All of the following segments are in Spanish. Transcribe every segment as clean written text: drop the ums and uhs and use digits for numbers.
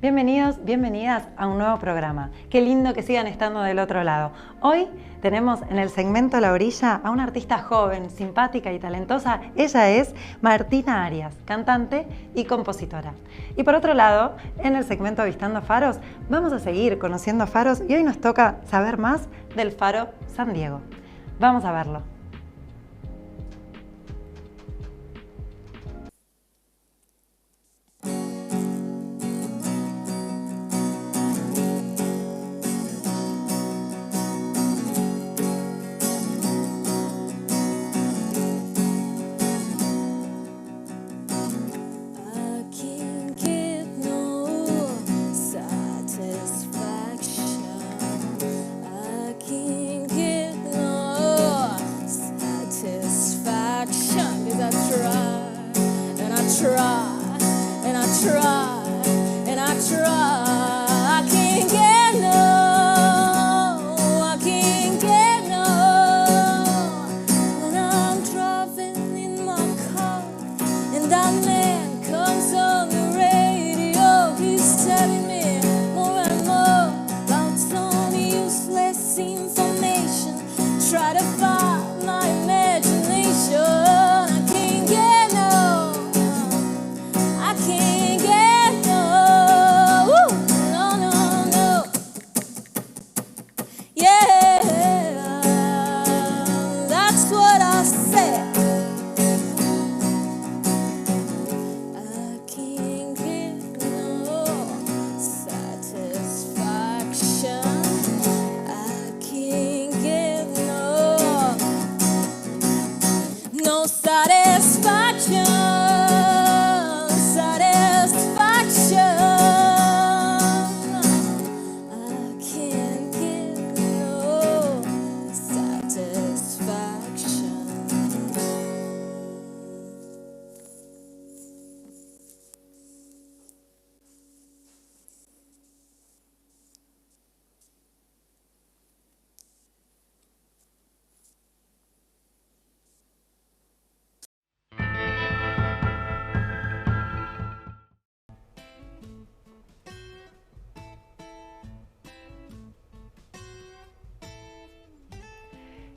Bienvenidos, bienvenidas a un nuevo programa. Qué lindo que sigan estando del otro lado. Hoy tenemos en el segmento La Orilla a una artista joven, simpática y talentosa. Ella es Martina Arias, cantante y compositora. Y por otro lado, en el segmento Avistando Faros, vamos a seguir conociendo faros y hoy nos toca saber más del faro San Diego. Vamos a verlo.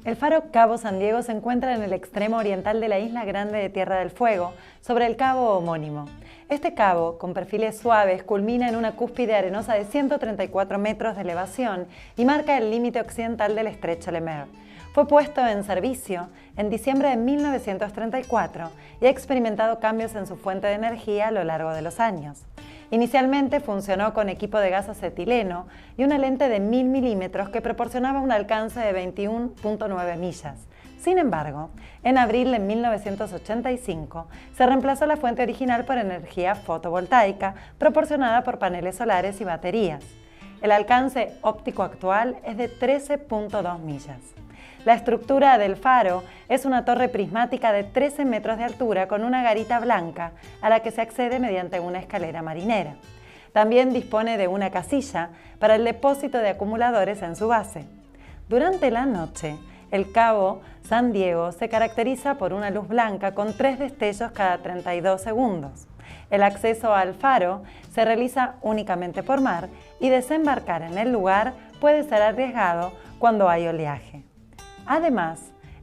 El faro Cabo San Diego se encuentra en el extremo oriental de la isla grande de Tierra del Fuego, sobre el cabo homónimo. Este cabo, con perfiles suaves, culmina en una cúspide arenosa de 134 metros de elevación y marca el límite occidental del estrecho Le Maire. Fue puesto en servicio en diciembre de 1934 y ha experimentado cambios en su fuente de energía a lo largo de los años. Inicialmente funcionó con equipo de gas acetileno y una lente de 1000 milímetros que proporcionaba un alcance de 21.9 millas. Sin embargo, en abril de 1985 se reemplazó la fuente original por energía fotovoltaica proporcionada por paneles solares y baterías. El alcance óptico actual es de 13.2 millas. La estructura del faro es una torre prismática de 13 metros de altura con una garita blanca a la que se accede mediante una escalera marinera. También dispone de una casilla para el depósito de acumuladores en su base. Durante la noche, el Cabo San Diego se caracteriza por una luz blanca con 3 destellos cada 32 segundos. El acceso al faro se realiza únicamente por mar y desembarcar en el lugar puede ser arriesgado cuando hay oleaje. Además,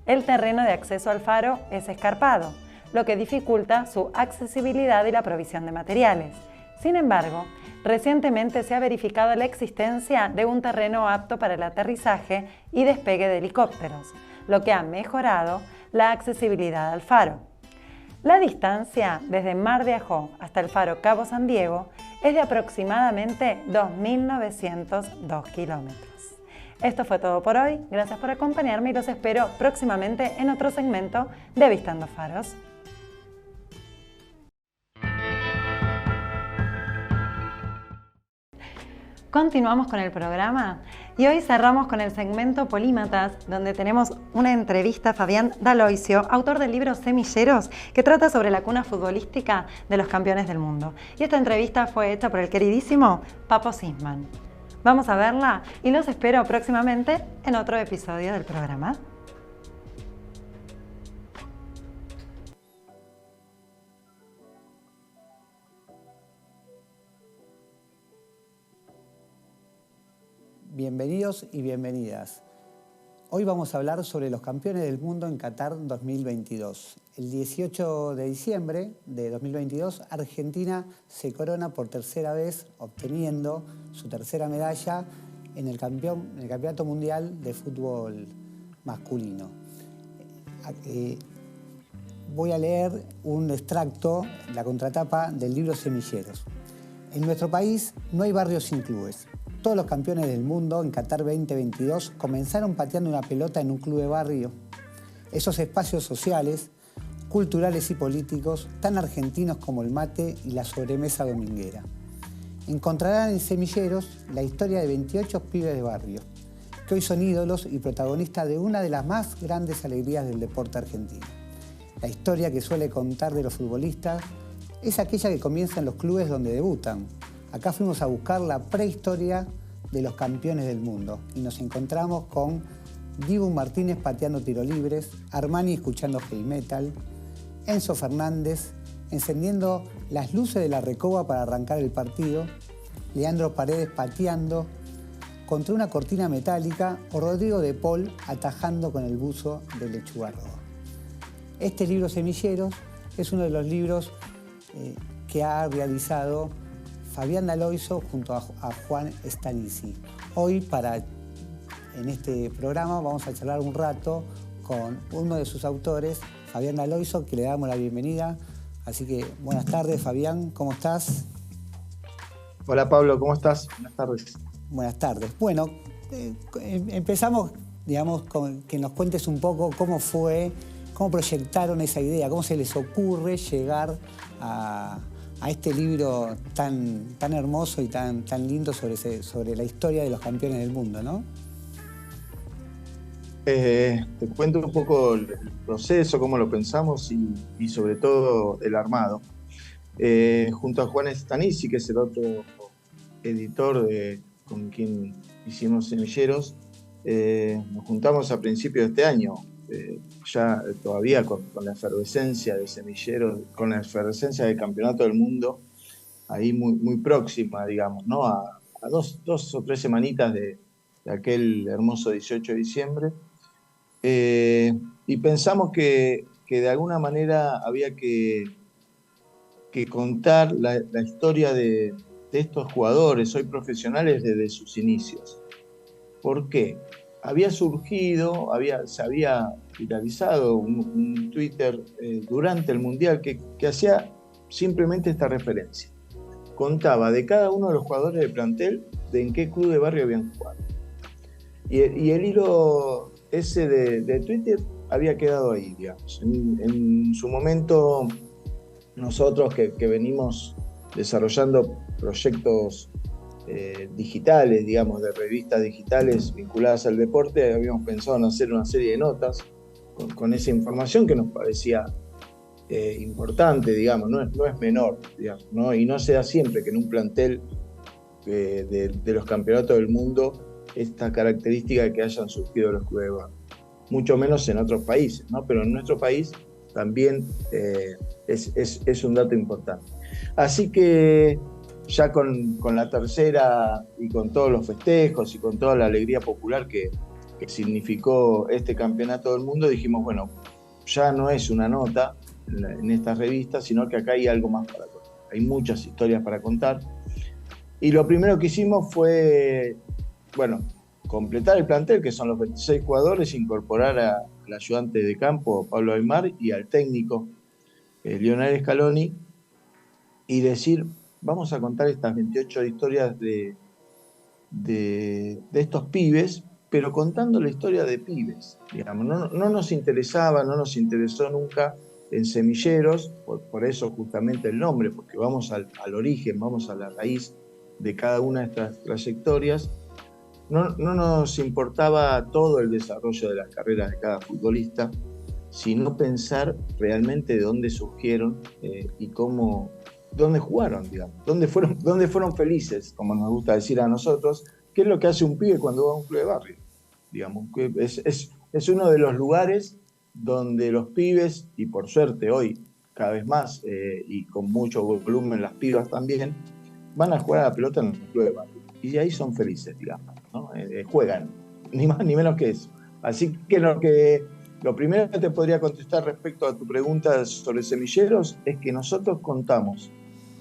el terreno de acceso al faro es escarpado, lo que dificulta su accesibilidad y la provisión de materiales. Sin embargo, recientemente se ha verificado la existencia de un terreno apto para el aterrizaje y despegue de helicópteros, lo que ha mejorado la accesibilidad al faro. La distancia desde Mar de Ajó hasta el faro Cabo San Diego es de aproximadamente 2.902 kilómetros. Esto fue todo por hoy, gracias por acompañarme y los espero próximamente en otro segmento de Avistando Faros. Continuamos con el programa y hoy cerramos con el segmento Polímatas, donde tenemos una entrevista a Fabián D'Aloisio, autor del libro Semilleros, que trata sobre la cuna futbolística de los campeones del mundo. Y esta entrevista fue hecha por el queridísimo Papo Sisman. Vamos a verla y los espero próximamente en otro episodio del programa. bienvenidos y bienvenidas. Hoy vamos a hablar sobre los campeones del mundo en Qatar 2022. El 18 de diciembre de 2022, Argentina se corona por tercera vez, obteniendo su tercera medalla en el Campeonato Mundial de Fútbol Masculino. Voy a leer un extracto, la contratapa del libro Semilleros. En nuestro país no hay barrios sin clubes. Todos los campeones del mundo en Qatar 2022 comenzaron pateando una pelota en un club de barrio. Esos espacios sociales, culturales y políticos, tan argentinos como el mate y la sobremesa dominguera. Encontrarán en Semilleros la historia de 28 pibes de barrio, que hoy son ídolos y protagonistas de una de las más grandes alegrías del deporte argentino. La historia que suele contar de los futbolistas es aquella que comienza en los clubes donde debutan. Acá fuimos a buscar la prehistoria de los campeones del mundo y nos encontramos con Dibu Martínez pateando tiro libres, Armani escuchando heavy metal, Enzo Fernández encendiendo las luces de la recoba para arrancar el partido, Leandro Paredes pateando contra una cortina metálica o Rodrigo de Paul atajando con el buzo de Lechuga Roja. Este libro Semilleros es uno de los libros que ha realizado Fabián D'Aloisio junto a Juan Stanisi. Hoy, en este programa, vamos a charlar un rato con uno de sus autores, Fabián D'Aloisio, que le damos la bienvenida. Así que, buenas tardes, Fabián, ¿cómo estás? Hola, Pablo, ¿cómo estás? Buenas tardes. Buenas tardes. Bueno, empezamos, digamos, con que nos cuentes un poco cómo proyectaron esa idea, cómo se les ocurre llegar a este libro tan hermoso y tan lindo sobre la historia de los campeones del mundo, ¿no? Te cuento un poco el proceso, cómo lo pensamos y sobre todo el armado. Junto a Juan Stanisi, que es el otro editor con quien hicimos Semilleros, nos juntamos a principios de este año, ya todavía con la efervescencia de Semilleros, con la efervescencia del Campeonato del Mundo, ahí muy próxima, digamos, ¿no? A dos o tres semanitas de aquel hermoso 18 de diciembre. Y pensamos que de alguna manera había que contar la historia de estos jugadores, hoy profesionales, desde sus inicios. ¿Por qué? Había surgido, se había viralizado un Twitter durante el Mundial que hacía simplemente esta referencia. Contaba de cada uno de los jugadores del plantel de en qué club de barrio habían jugado. Y el hilo ese de Twitter había quedado ahí, digamos. En su momento, nosotros que venimos desarrollando proyectos digitales, digamos, de revistas digitales vinculadas al deporte, habíamos pensado en hacer una serie de notas con esa información que nos parecía importante, digamos, no es menor, digamos, ¿no? Y no se da siempre que en un plantel de los campeonatos del mundo esta característica de que hayan surgido los clubes de barrio, mucho menos en otros países, ¿no? Pero en nuestro país también es un dato importante. Así que ya con la tercera y con todos los festejos y con toda la alegría popular que significó este campeonato del mundo, dijimos, bueno, ya no es una nota en esta revista, sino que acá hay algo más para contar. Hay muchas historias para contar. Y lo primero que hicimos fue, bueno, completar el plantel, que son los 26 jugadores, incorporar al ayudante de campo, Pablo Aymar, y al técnico, Lionel Scaloni, y decir, vamos a contar estas 28 historias de estos pibes, pero contando la historia de pibes, digamos. No nos interesó nunca en Semilleros, por eso justamente el nombre, porque vamos al origen, vamos a la raíz de cada una de estas trayectorias. No nos importaba todo el desarrollo de las carreras de cada futbolista, sino pensar realmente de dónde surgieron y dónde jugaron, digamos, dónde fueron felices, como nos gusta decir a nosotros, qué es lo que hace un pibe cuando va a un club de barrio. Digamos, que es uno de los lugares donde los pibes, y por suerte hoy cada vez más, y con mucho volumen las pibas también, van a jugar a la pelota en el club de barrio. Y ahí son felices, digamos, ¿no? Juegan, ni más ni menos que eso. Así que lo primero que te podría contestar respecto a tu pregunta sobre semilleros es que nosotros contamos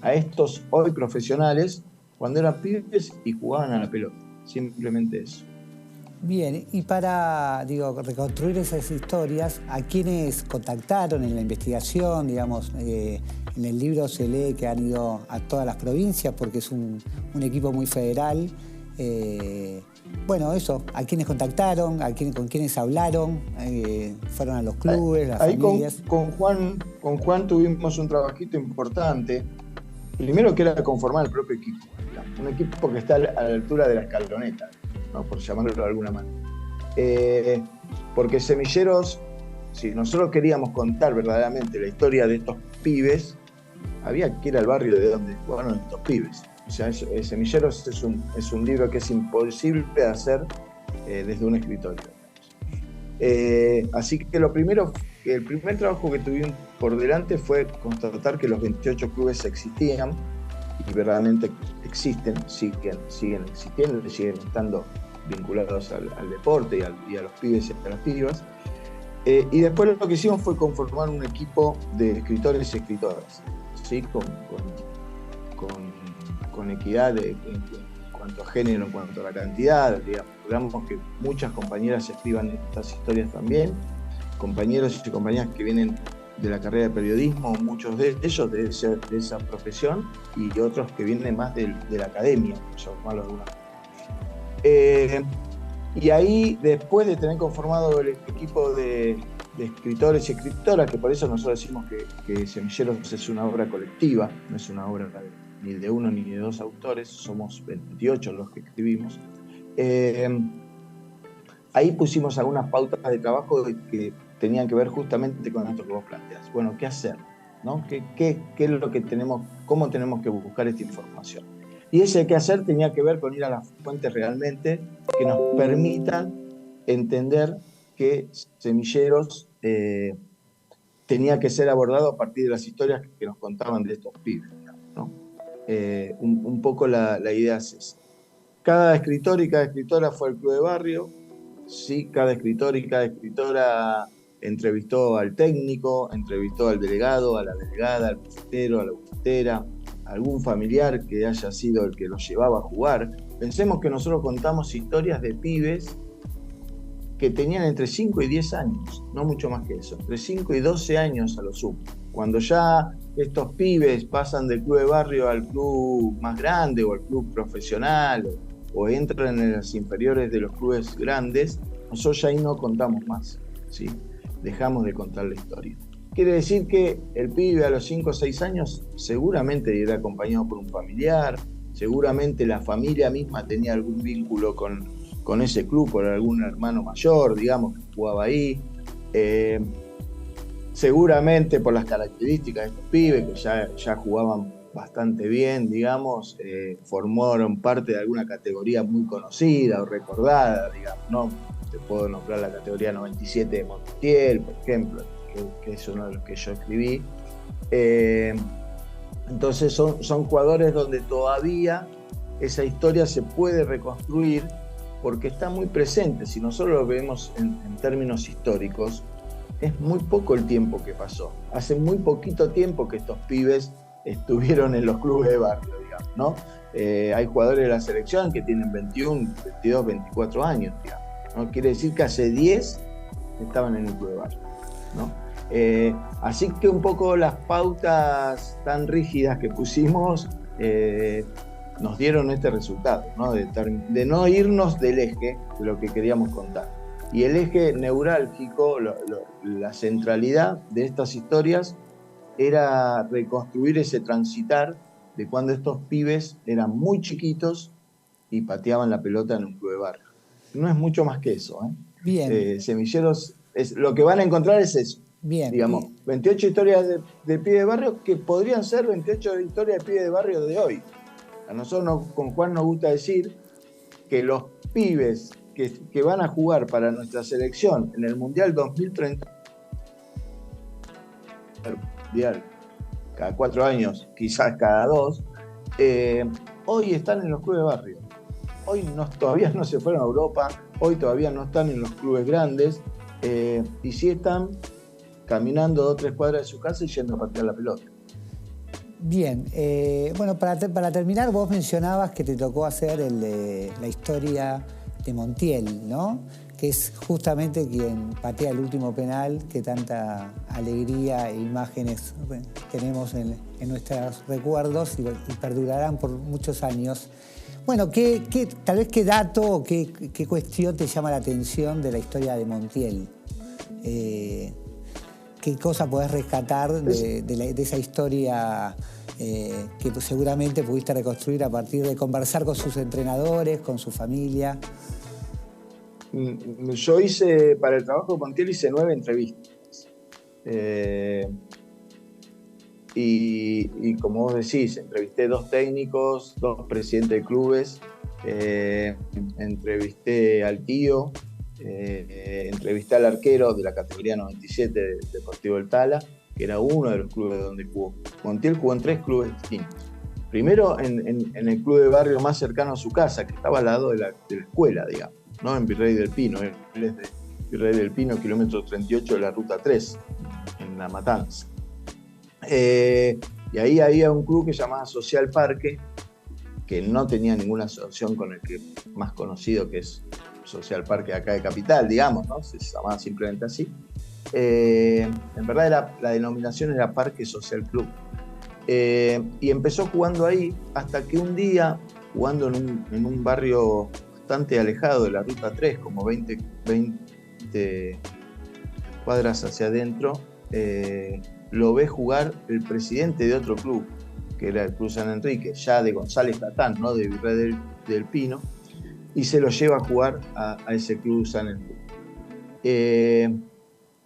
a estos hoy profesionales cuando eran pibes y jugaban a la pelota. Simplemente eso. Bien, y para reconstruir esas historias, ¿a quiénes contactaron en la investigación? Digamos, en el libro se lee que han ido a todas las provincias porque es un equipo muy federal. Bueno, eso, ¿a quiénes contactaron? ¿Con quiénes hablaron? ¿Fueron a los clubes, las familias? Con Juan tuvimos un trabajito importante. Primero que era conformar el propio equipo. Un equipo que está a la altura de la escaloneta, ¿no? Por llamarlo de alguna manera. Porque Semilleros, si nosotros queríamos contar verdaderamente la historia de estos pibes, había que ir al barrio de donde jugaron estos pibes. O sea, Semilleros es un libro que es imposible de hacer desde un escritorio. Así que el primer trabajo que tuvimos por delante fue constatar que los 28 clubes existían y verdaderamente existen, siguen existiendo y siguen estando vinculados al deporte y a los pibes y a las pibas. Y después lo que hicimos fue conformar un equipo de escritores y escritoras, ¿sí? Con equidad en cuanto a género, en cuanto a la cantidad, digamos que muchas compañeras escriban estas historias también, compañeros y compañeras que vienen de la carrera de periodismo, muchos de ellos de esa profesión, y otros que vienen más de la academia, por llamarlo de alguna manera. Y ahí, después de tener conformado el equipo de escritores y escritoras, que por eso nosotros decimos que Semilleros es una obra colectiva, no es una obra ni de uno ni de dos autores, somos 28 los que escribimos. Ahí pusimos algunas pautas de trabajo que tenían que ver justamente con esto que vos planteás. Bueno, ¿qué hacer? ¿No? ¿Qué es lo que tenemos? ¿Cómo tenemos que buscar esta información? Y ese qué hacer tenía que ver con ir a las fuentes realmente que nos permitan entender que Semilleros tenía que ser abordado a partir de las historias que nos contaban de estos pibes, ¿no? Un poco la idea es esa. Cada escritor y cada escritora fue al club de barrio, sí, cada escritor y cada escritora entrevistó al técnico, entrevistó al delegado, a la delegada, al bufetero, a la bufetera, a algún familiar que haya sido el que los llevaba a jugar. Pensemos que nosotros contamos historias de pibes que tenían entre 5 y 10 años, no mucho más que eso, entre 5 y 12 años a lo sumo. Cuando ya estos pibes pasan del club de barrio al club más grande o al club profesional o entran en las inferiores de los clubes grandes, nosotros ya ahí no contamos más, ¿sí? Dejamos de contar la historia. Quiere decir que el pibe a los 5 o 6 años seguramente irá acompañado por un familiar, seguramente la familia misma tenía algún vínculo con ese club, por algún hermano mayor, digamos, que jugaba ahí. Seguramente por las características de estos pibes, que ya jugaban bastante bien, digamos, formaron parte de alguna categoría muy conocida o recordada, digamos, ¿no? Te puedo nombrar la categoría 97 de Montiel, por ejemplo, que es uno de los que yo escribí. Entonces son jugadores donde todavía esa historia se puede reconstruir porque está muy presente. Si nosotros lo vemos en términos históricos, es muy poco el tiempo que pasó. Hace muy poquito tiempo que estos pibes estuvieron en los clubes de barrio, digamos, ¿no? Hay jugadores de la selección que tienen 21, 22, 24 años, digamos, ¿no? Quiere decir que hace 10 estaban en el club de barrio, ¿no? Así que un poco las pautas tan rígidas que pusimos nos dieron este resultado, ¿no? De no irnos del eje de lo que queríamos contar. Y el eje neurálgico, la centralidad de estas historias era reconstruir ese transitar de cuando estos pibes eran muy chiquitos y pateaban la pelota en un club de barrio. No es mucho más que eso, ¿eh? Bien. Semilleros, lo que van a encontrar es eso. Bien. Digamos, 28 historias de pibe de barrio que podrían ser 28 historias de pibe de barrio de hoy. A nosotros con Juan nos gusta decir que los pibes que van a jugar para nuestra selección en el Mundial 2030, cada 4 años, quizás cada 2, hoy están en los clubes de barrio. hoy todavía no se fueron a Europa, hoy todavía no están en los clubes grandes, y sí están caminando 2 o 3 cuadras de su casa y yendo a patear la pelota. Bien, bueno, para terminar, vos mencionabas que te tocó hacer la historia de Montiel, ¿no? Que es justamente quien patea el último penal, que tanta alegría e imágenes tenemos en nuestros recuerdos y perdurarán por muchos años. Bueno, tal vez qué dato o qué cuestión te llama la atención de la historia de Montiel? ¿Qué cosa podés rescatar de esa historia que seguramente pudiste reconstruir a partir de conversar con sus entrenadores, con su familia? Yo para el trabajo de Montiel hice 9 entrevistas. Y como vos decís, entrevisté 2 técnicos, 2 presidentes de clubes, entrevisté al tío, entrevisté al arquero de la categoría 97 del Deportivo del Tala, que era uno de los clubes donde jugó. Montiel jugó en 3 clubes distintos. Primero en el club de barrio más cercano a su casa, que estaba al lado de la escuela, digamos, ¿no? En Virrey del Pino. Él es de Virrey del Pino, kilómetro 38 de la ruta 3, en La Matanza. Y ahí había un club que se llamaba Social Parque, que no tenía ninguna asociación con el que más conocido, que es Social Parque acá de Capital, digamos, ¿no? Se llamaba simplemente así. En verdad la denominación era Parque Social Club. Y empezó jugando ahí hasta que un día, jugando en un barrio bastante alejado de la ruta 3, como 20 cuadras hacia adentro, lo ve jugar el presidente de otro club, que era el Club San Enrique, ya de González Tatán, ¿no? De Virrey del Pino, y se lo lleva a jugar a ese Club San Enrique.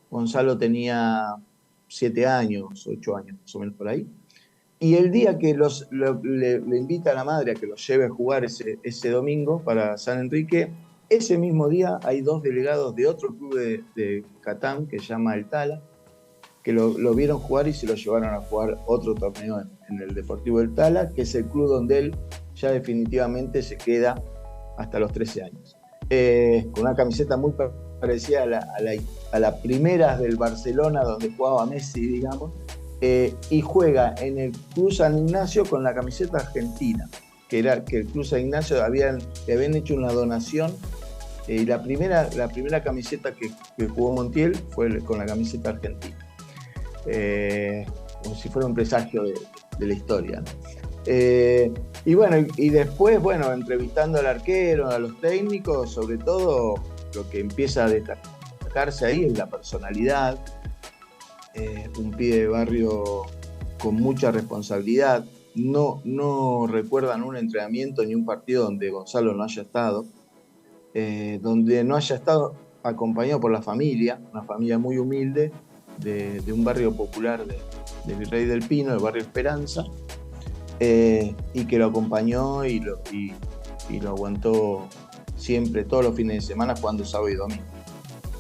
Gonzalo tenía 7 años, 8 años, más o menos por ahí. Y el día que le invita a la madre a que lo lleve a jugar ese domingo para San Enrique, ese mismo día hay 2 delegados de otro club de Catán, que se llama El Tala, que lo vieron jugar y se lo llevaron a jugar otro torneo en el Deportivo del Tala, que es el club donde él ya definitivamente se queda hasta los 13 años. Con una camiseta muy parecida a la primera del Barcelona, donde jugaba Messi, digamos, y juega en el Club San Ignacio con la camiseta argentina, que el Club San Ignacio le habían hecho una donación, y la primera camiseta que jugó Montiel fue con la camiseta argentina. Como si fuera un presagio de la historia, ¿no? Y bueno, y después, bueno, entrevistando al arquero, a los técnicos, sobre todo lo que empieza a destacarse ahí es la personalidad. Un pibe de barrio con mucha responsabilidad. No recuerdan un entrenamiento ni un partido donde Gonzalo no haya estado, donde no haya estado acompañado por la familia, una familia muy humilde, de un barrio popular de Virrey del Pino, el barrio Esperanza, y que lo acompañó y lo aguantó siempre, todos los fines de semana, jugando sábado y domingo.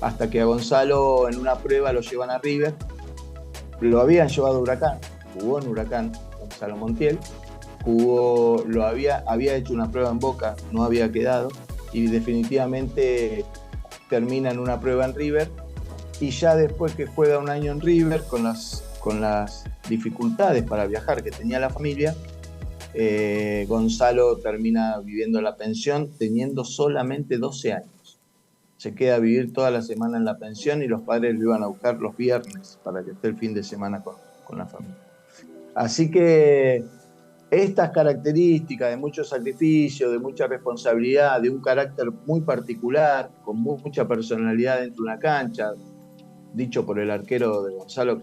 Hasta que a Gonzalo en una prueba lo llevan a River, lo habían llevado a Huracán, jugó en Huracán, Gonzalo Montiel, había hecho una prueba en Boca, no había quedado, y definitivamente termina en una prueba en River. Y ya después que juega un año en River, con las dificultades para viajar que tenía la familia, Gonzalo termina viviendo la pensión teniendo solamente 12 años. Se queda a vivir toda la semana en la pensión y los padres lo iban a buscar los viernes para que esté el fin de semana con la familia. Así que estas características de mucho sacrificio, de mucha responsabilidad, de un carácter muy particular, con mucha personalidad dentro de una cancha, dicho por el arquero de Gonzalo,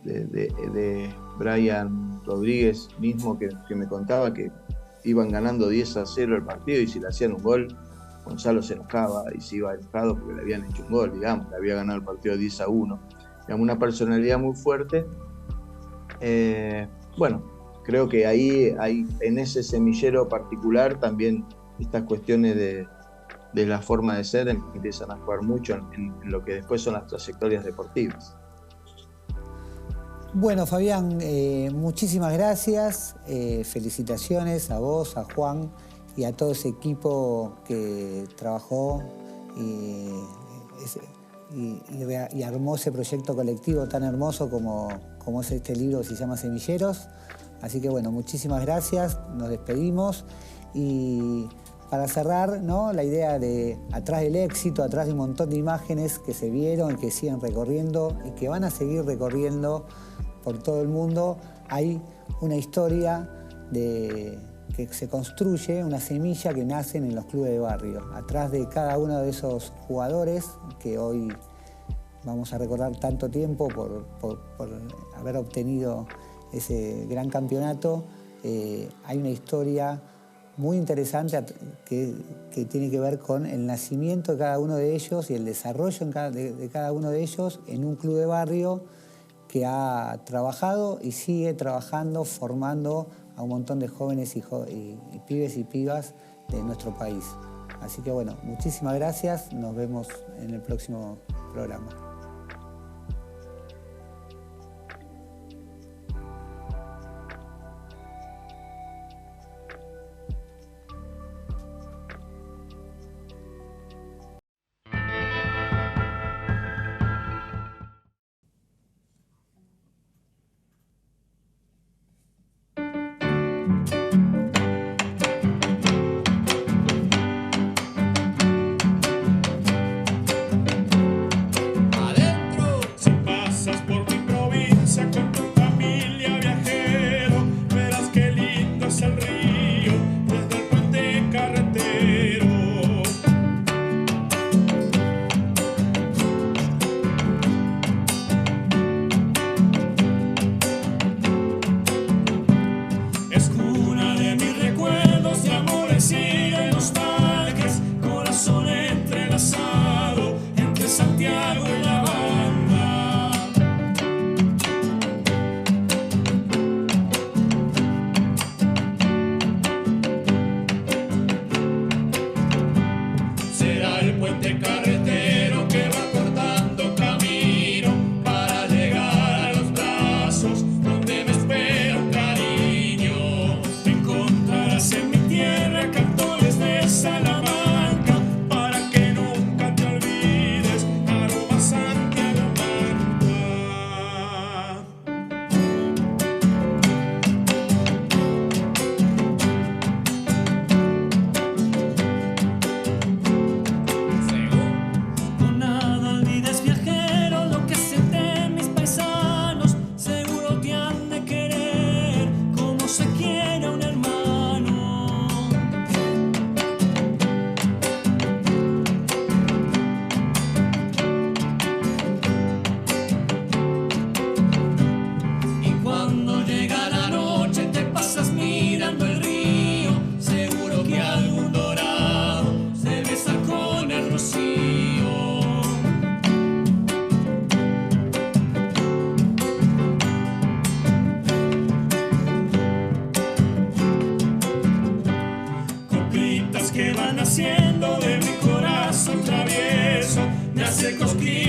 de Brian Rodríguez mismo, que me contaba que iban ganando 10-0 el partido y si le hacían un gol, Gonzalo se enojaba y se iba enojado porque le habían hecho un gol, digamos, le había ganado el partido 10-1. Digamos, una personalidad muy fuerte. Bueno, creo que ahí en ese semillero particular también estas cuestiones de la forma de ser empiezan a jugar mucho en lo que después son las trayectorias deportivas. Bueno, Fabián, muchísimas gracias, felicitaciones a vos, a Juan y a todo ese equipo que trabajó y armó ese proyecto colectivo tan hermoso como es este libro que se llama Semilleros. Así que bueno, muchísimas gracias, nos despedimos y para cerrar, ¿no?, la idea de atrás del éxito, atrás de un montón de imágenes que se vieron, que siguen recorriendo y que van a seguir recorriendo por todo el mundo, hay una historia que se construye, una semilla que nace en los clubes de barrio. Atrás de cada uno de esos jugadores que hoy vamos a recordar tanto tiempo por haber obtenido ese gran campeonato, hay una historia muy interesante que tiene que ver con el nacimiento de cada uno de ellos y el desarrollo de cada uno de ellos en un club de barrio que ha trabajado y sigue trabajando, formando a un montón de jóvenes y pibes y pibas de nuestro país. Así que bueno, muchísimas gracias, nos vemos en el próximo programa. Que van haciendo de mi corazón travieso, me hace cosquillas.